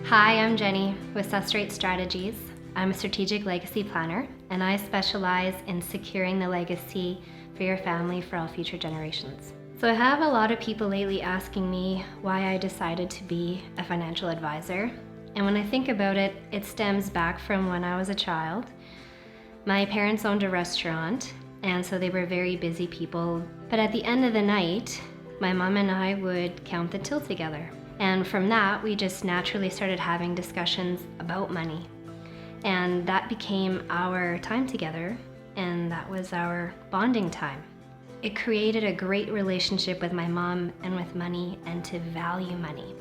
Hi, I'm Jenny with Sustrate Strategies. I'm a strategic legacy planner, and I specialize in securing the legacy for your family for all future generations. So I have a lot of people lately asking me why I decided to be a financial advisor. And when I think about it, it stems back from when I was a child. My parents owned a restaurant, and so they were very busy people. But at the end of the night, my mom and I would count the till together. And from that, we just naturally started having discussions about money. And that became our time together, and that was our bonding time. It created a great relationship with my mom and with money, and to value money.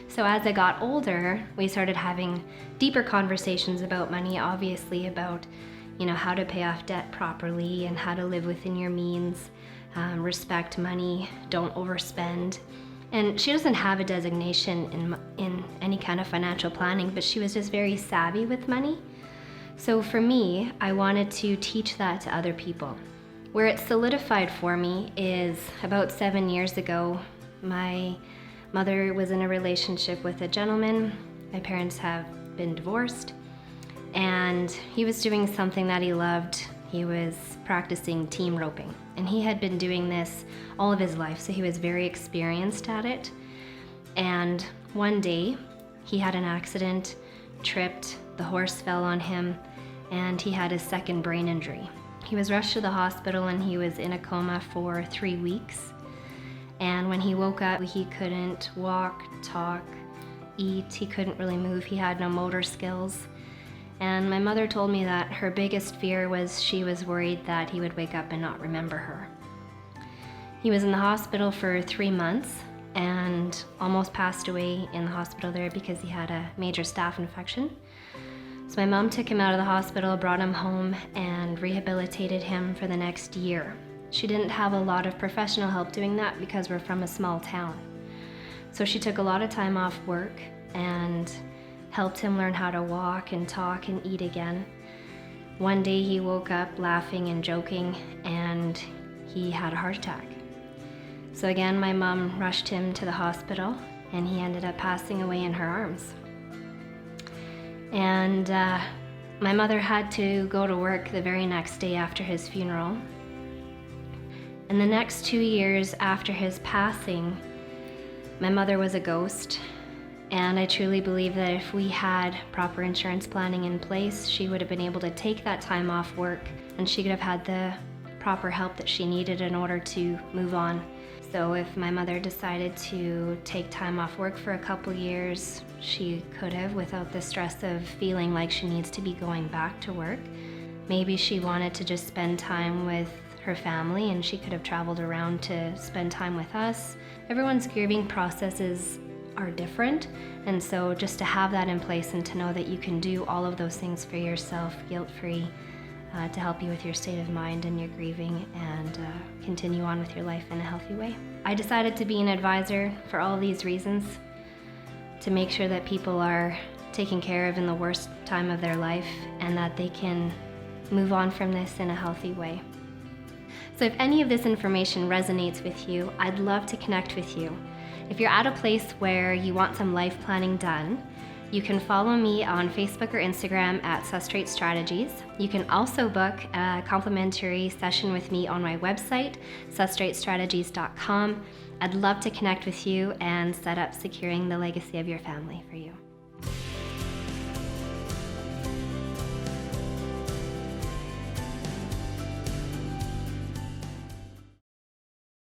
So as I got older, we started having deeper conversations about money, obviously about, how to pay off debt properly and how to live within your means, respect money, don't overspend. And she doesn't have a designation in any kind of financial planning, but she was just very savvy with money. So for me, I wanted to teach that to other people. Where it solidified for me is about 7 years ago. My mother was in a relationship with a gentleman. My parents have been divorced, and he was doing something that he loved. He was practicing team roping, and he had been doing this all of his life, so he was very experienced at it. And one day, he had an accident, tripped, the horse fell on him, and he had his second brain injury. He was rushed to the hospital, and he was in a coma for 3 weeks. And when he woke up, he couldn't walk, talk, eat. He couldn't really move. He had no motor skills. And my mother told me that her biggest fear was she was worried that he would wake up and not remember her. He was in the hospital for 3 months and almost passed away in the hospital there because he had a major staph infection. So my mom took him out of the hospital, brought him home, and rehabilitated him for the next year. She didn't have a lot of professional help doing that because we're from a small town. So she took a lot of time off work and helped him learn how to walk and talk and eat again. One day he woke up laughing and joking, and he had a heart attack. So again, my mom rushed him to the hospital, and he ended up passing away in her arms. And my mother had to go to work the very next day after his funeral. And the next 2 years after his passing, my mother was a ghost. And I truly believe that if we had proper insurance planning in place, she would have been able to take that time off work, and she could have had the proper help that she needed in order to move on. So if my mother decided to take time off work for a couple years, she could have, without the stress of feeling like she needs to be going back to work. Maybe she wanted to just spend time with her family, and she could have traveled around to spend time with us. Everyone's grieving processes are different, and so just to have that in place and to know that you can do all of those things for yourself guilt-free to help you with your state of mind and your grieving, and continue on with your life in a healthy way. I decided to be an advisor for all of these reasons, to make sure that people are taken care of in the worst time of their life and that they can move on from this in a healthy way. So if any of this information resonates with you, I'd love to connect with you. If you're at a place where you want some life planning done, you can follow me on Facebook or Instagram at Sustrate Strategies. You can also book a complimentary session with me on my website, sustratestrategies.com. I'd love to connect with you and set up securing the legacy of your family for you.